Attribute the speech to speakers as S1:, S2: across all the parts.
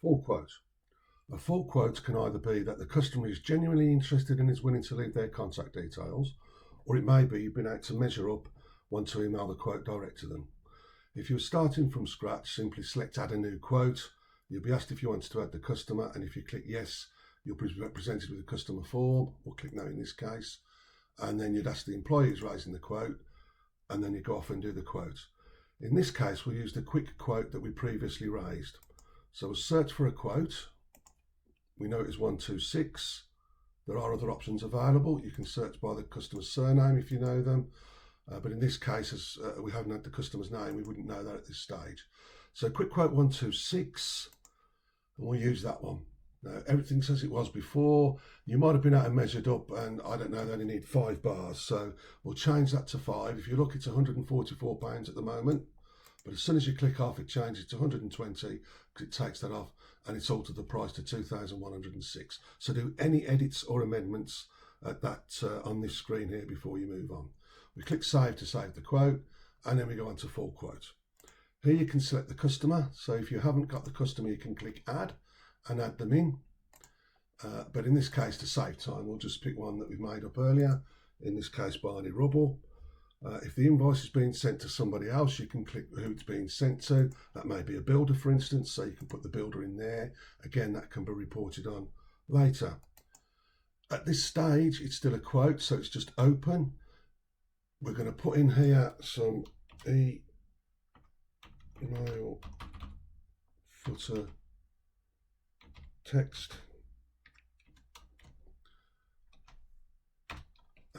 S1: Full quote. A full quote can either be that the customer is genuinely interested and is willing to leave their contact details, or it may be you've been able to measure up, want to email the quote direct to them. If you're starting from scratch, simply select add a new quote. You'll be asked if you wanted to add the customer, and if you click yes, you'll be presented with a customer form, or click no in this case, and then you'd ask the employee who's raising the quote, and then you go off and do the quote. In this case, we'll use the quick quote that we previously raised. So we'll search for a quote. We know it is 126. There are other options available. You can search by the customer's surname if you know them. But in this case, as we haven't had the customer's name, we wouldn't know that at this stage. So quick quote 126, and we'll use that one. Now, everything says it was before. You might have been out and measured up, and I don't know, they only need 5 bars. So we'll change that to 5. If you look, it's £144 at the moment. But as soon as you click off, it changes to 120 because it takes that off, and it's altered the price to 2,106. So do any edits or amendments at that on this screen here before you move on. We click save to save the quote, and then we go on to full quote. Here you can select the customer. So if you haven't got the customer, you can click add and add them in. But in this case, to save time, we'll just pick one that we've made up earlier. In this case, Barney Rubble. If the invoice is being sent to somebody else, you can click who it's being sent to. That may be a builder, for instance, so you can put the builder in there. Again, that can be reported on later. At this stage, it's still a quote, so it's just open. We're going to put in here some email footer text.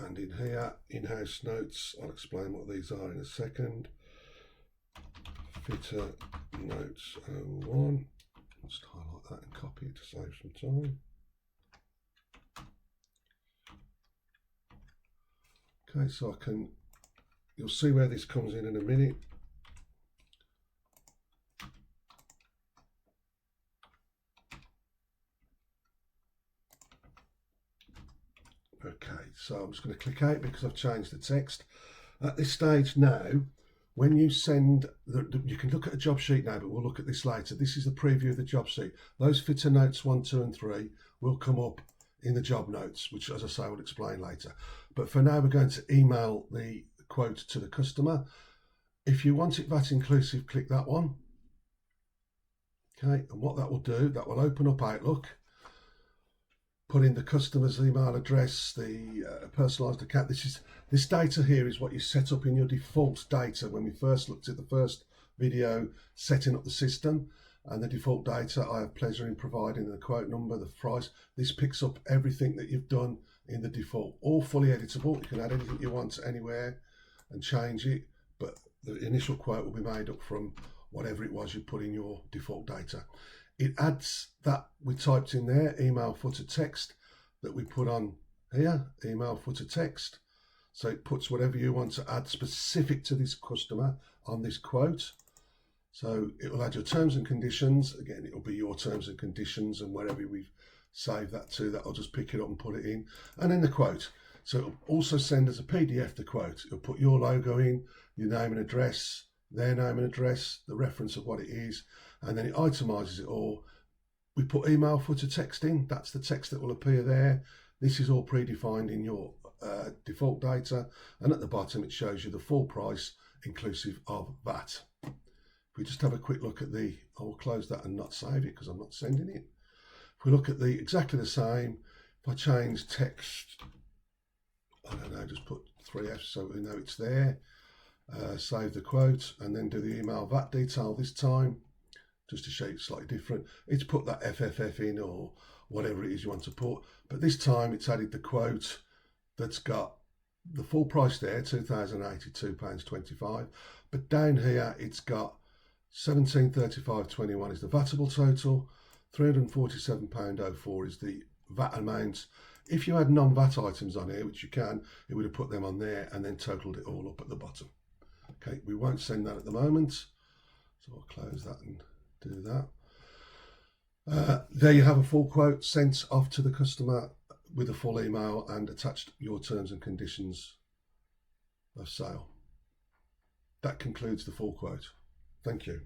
S1: And in here, in-house notes, I'll explain what these are in a second. Fitter notes 01. Just highlight that and copy it to save some time. Okay, so you'll see where this comes in a minute. Okay, so I'm just going to click out because I've changed the text. At this stage now, when you send, you can look at a job sheet now, but we'll look at this later. This is the preview of the job sheet. Those fitter notes 1, 2 and 3 will come up in the job notes, which, as I say, we'll explain later. But for now, we're going to email the quote to the customer. If you want it VAT inclusive, click that one. Okay, and what that will do, that will open up Outlook, put in the customer's email address, the personalised account. This data here is what you set up in your default data when we first looked at the first video setting up the system. And the default data, I have pleasure in providing the quote number, the price. This picks up everything that you've done in the default, all fully editable. You can add anything you want anywhere and change it, but the initial quote will be made up from whatever it was you put in your default data. It adds that we typed in there, email footer text, that we put on here, email footer text. So it puts whatever you want to add specific to this customer on this quote. So it will add your terms and conditions. Again, it will be your terms and conditions, and wherever we've saved that to, that I'll just pick it up and put it in. And then the quote. So it'll also send as a PDF the quote. It'll put your logo in, your name and address, their name and address, the reference of what it is, and then it itemizes it all. We put email footer text in. That's the text that will appear there. This is all predefined in your default data, and at the bottom it shows you the full price inclusive of VAT. If we just have a quick look at I will close that and not save it because I'm not sending it. If we look at exactly the same, if I change text, I don't know, just put 3F so we know it's there. Save the quote and then do the email VAT detail this time, just to show you it's slightly different. It's put that FFF in or whatever it is you want to put, but this time it's added the quote that's got the full price there, £2,082.25, but down here it's got £1735.21 is the VATable total, £347.04 is the VAT amount. If you had non-VAT items on here, which you can, it would have put them on there and then totaled it all up at the bottom. Okay, we won't send that at the moment, so I'll close that and do that. There you have a full quote sent off to the customer with a full email and attached your terms and conditions of sale. That concludes the full quote. Thank you.